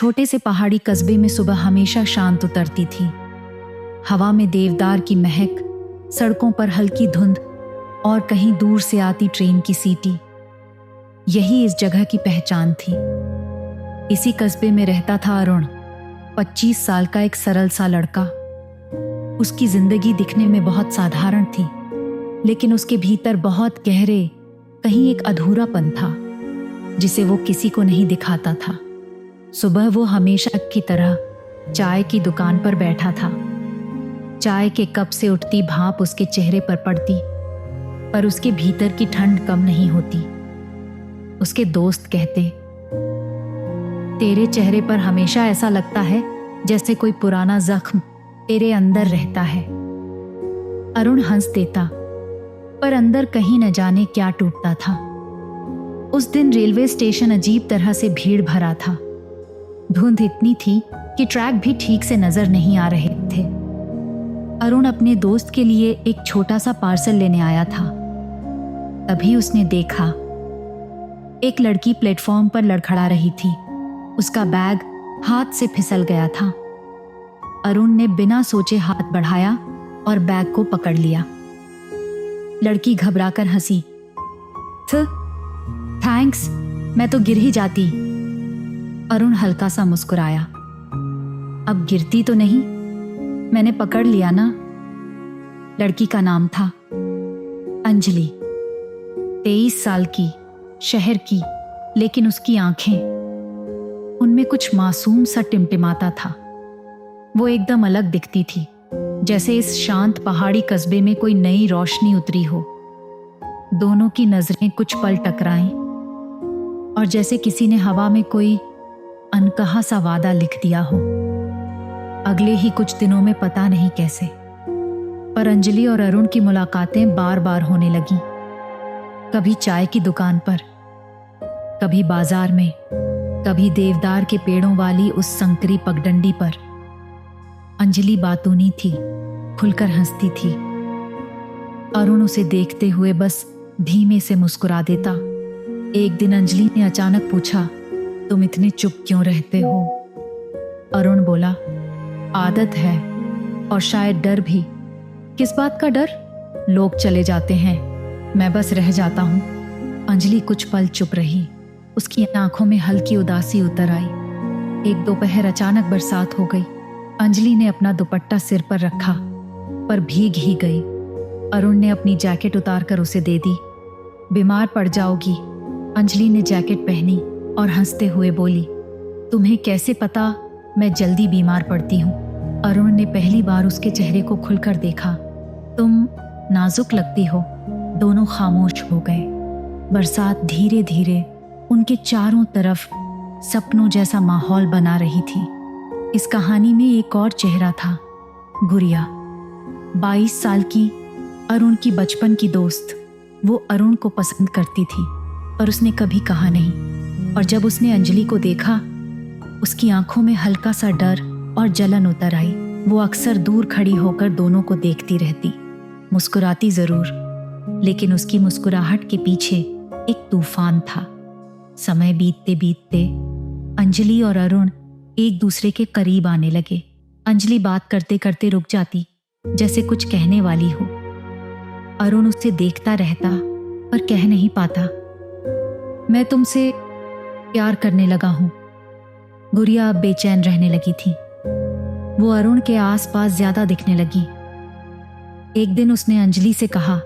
छोटे से पहाड़ी कस्बे में सुबह हमेशा शांत उतरती थी। हवा में देवदार की महक, सड़कों पर हल्की धुंध और कहीं दूर से आती ट्रेन की सीटी, यही इस जगह की पहचान थी। इसी कस्बे में रहता था अरुण, 25 साल का एक सरल सा लड़का। उसकी जिंदगी दिखने में बहुत साधारण थी, लेकिन उसके भीतर बहुत गहरे कहीं एक अधूरापन था जिसे वो किसी को नहीं दिखाता था। सुबह वो हमेशा की तरह चाय की दुकान पर बैठा था। चाय के कप से उठती भाप उसके चेहरे पर पड़ती, पर उसके भीतर की ठंड कम नहीं होती। उसके दोस्त कहते, तेरे चेहरे पर हमेशा ऐसा लगता है जैसे कोई पुराना जख्म तेरे अंदर रहता है। अरुण हंस देता, पर अंदर कहीं न जाने क्या टूटता था। उस दिन रेलवे स्टेशन अजीब तरह से भीड़ भरा था। धुंध इतनी थी कि ट्रैक भी ठीक से नजर नहीं आ रहे थे। अरुण अपने दोस्त के लिए एक छोटा सा पार्सल लेने आया था। तभी उसने देखा एक लड़की प्लेटफॉर्म पर लड़खड़ा रही थी। उसका बैग हाथ से फिसल गया था। अरुण ने बिना सोचे हाथ बढ़ाया और बैग को पकड़ लिया। लड़की घबराकर हंसी, थैंक्स, मैं तो गिर ही जाती। अरुण हल्का सा मुस्कुराया, अब गिरती तो नहीं, मैंने पकड़ लिया ना। लड़की का नाम था अंजलि, 23 साल की, शहर की, लेकिन उसकी आंखें, उनमें कुछ मासूम सा टिमटिमाता था। वो एकदम अलग दिखती थी, जैसे इस शांत पहाड़ी कस्बे में कोई नई रोशनी उतरी हो। दोनों की नजरें कुछ पल टकराईं और जैसे किसी ने हवा में कोई अनकहा सा वादा लिख दिया हो। अगले ही कुछ दिनों में पता नहीं कैसे, पर अंजलि और अरुण की मुलाकातें बार बार होने लगीं। कभी चाय की दुकान पर, कभी बाजार में, कभी देवदार के पेड़ों वाली उस संकरी पगडंडी पर। अंजलि बातूनी थी, खुलकर हंसती थी। अरुण उसे देखते हुए बस धीमे से मुस्कुरा देता। एक दिन अंजलि ने अचानक पूछा, तुम इतने चुप क्यों रहते हो? अरुण बोला, आदत है और शायद डर भी। किस बात का डर? लोग चले जाते हैं, मैं बस रह जाता हूं। अंजलि कुछ पल चुप रही। उसकी आंखों में हल्की उदासी उतर आई। एक दोपहर अचानक बरसात हो गई। अंजलि ने अपना दुपट्टा सिर पर रखा, पर भीग ही गई। अरुण ने अपनी जैकेट उतारकर उसे दे दी। बीमार पड़ जाओगी। अंजलि ने जैकेट पहनी और हंसते हुए बोली, तुम्हें कैसे पता मैं जल्दी बीमार पड़ती हूँ? अरुण ने पहली बार उसके चेहरे को खुलकर देखा। तुम नाजुक लगती हो। दोनों खामोश हो गए। बरसात धीरे धीरे उनके चारों तरफ सपनों जैसा माहौल बना रही थी। इस कहानी में एक और चेहरा था, गुड़िया, 22 साल की, अरुण की बचपन की दोस्त। वो अरुण को पसंद करती थी, पर उसने कभी कहा नहीं। और जब उसने अंजलि को देखा, उसकी आंखों में हल्का सा डर और जलन उतर आई। वो अक्सर दूर खड़ी होकर दोनों को देखती रहती, मुस्कुराती जरूर, लेकिन उसकी मुस्कुराहट के पीछे एक तूफान था। समय बीतते बीतते अंजलि और अरुण एक दूसरे के करीब आने लगे। अंजलि बात करते करते रुक जाती, जैसे कुछ कहने वाली हो। अरुण उसे देखता रहता, पर कह नहीं पाता। मैं तुमसे प्यार करने लगा हूं। गुड़िया अब बेचैन रहने लगी थी। वो अरुण के आसपास ज्यादा दिखने लगी। एक दिन उसने अंजलि से कहा,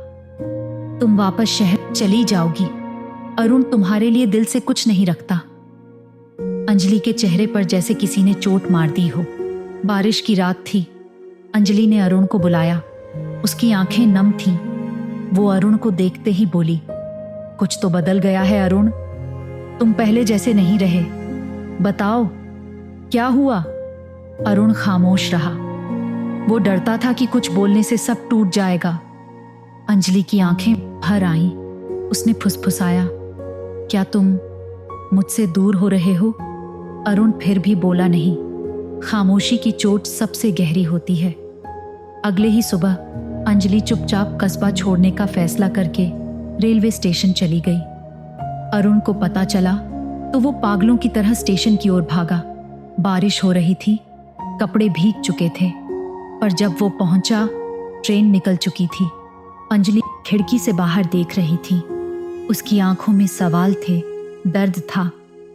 तुम वापस शहर चली जाओगी। अरुण तुम्हारे लिए दिल से कुछ नहीं रखता। अंजलि के चेहरे पर जैसे किसी ने चोट मार दी हो। बारिश की रात थी। अंजलि ने अरुण को बुलाया। उसकी आंखें नम थीं। वो अरुण को देखते ही बोली, कुछ तो बदल गया है अरुण, तुम पहले जैसे नहीं रहे। बताओ क्या हुआ? अरुण खामोश रहा। वो डरता था कि कुछ बोलने से सब टूट जाएगा। अंजलि की आंखें भर आईं। उसने फुसफुसाया, क्या तुम मुझसे दूर हो रहे हो? अरुण फिर भी बोला नहीं। खामोशी की चोट सबसे गहरी होती है। अगले ही सुबह अंजलि चुपचाप कस्बा छोड़ने का फैसला करके रेलवे स्टेशन चली गई। अरुण को पता चला तो वो पागलों की तरह स्टेशन की ओर भागा। बारिश हो रही थी, कपड़े भीग चुके थे, पर जब वो पहुंचा ट्रेन निकल चुकी थी। अंजलि खिड़की से बाहर देख रही थी। उसकी आंखों में सवाल थे, दर्द था,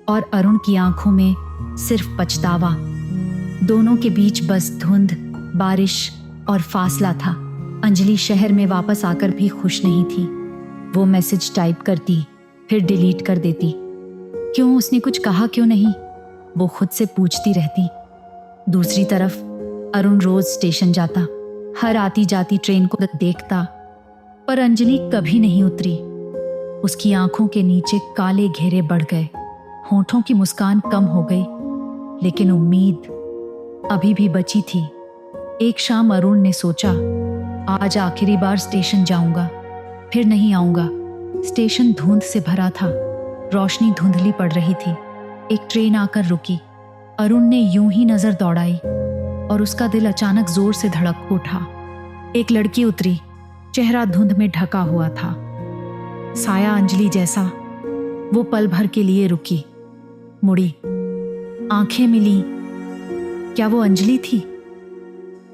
और अरुण की आंखों में सिर्फ पछतावा। दोनों के बीच बस धुंध, बारिश और फासला था। अंजलि शहर में वापस आकर भी खुश नहीं थी। वो मैसेज टाइप करती, फिर डिलीट कर देती। क्यों, उसने कुछ कहा क्यों नहीं, वो खुद से पूछती रहती। दूसरी तरफ अरुण रोज स्टेशन जाता, हर आती जाती ट्रेन को देखता, पर अंजलि कभी नहीं उतरी। उसकी आंखों के नीचे काले घेरे बढ़ गए, होठों की मुस्कान कम हो गई, लेकिन उम्मीद अभी भी बची थी। एक शाम अरुण ने सोचा, आज आखिरी बार स्टेशन जाऊंगा, फिर नहीं आऊंगा। स्टेशन धुंध से भरा था, रोशनी धुंधली पड़ रही थी। एक ट्रेन आकर रुकी। अरुण ने यूं ही नजर दौड़ाई और उसका दिल अचानक जोर से धड़क उठा। एक लड़की उतरी, चेहरा धुंध में ढका हुआ था, साया अंजलि जैसा। वो पल भर के लिए रुकी, मुड़ी, आंखें मिली। क्या वो अंजलि थी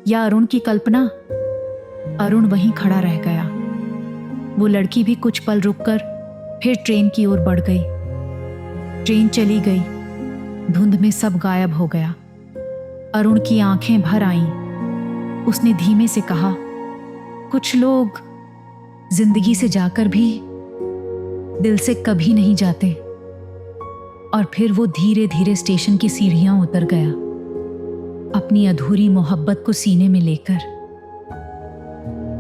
या अरुण की कल्पना? अरुण वहीं खड़ा रह गया। वो लड़की भी कुछ पल रुककर फिर ट्रेन की ओर बढ़ गई। ट्रेन चली गई, धुंध में सब गायब हो गया। अरुण की आंखें भर आईं। उसने धीमे से कहा, कुछ लोग जिंदगी से जाकर भी दिल से कभी नहीं जाते। और फिर वो धीरे धीरे स्टेशन की सीढ़ियां उतर गया, अपनी अधूरी मोहब्बत को सीने में लेकर।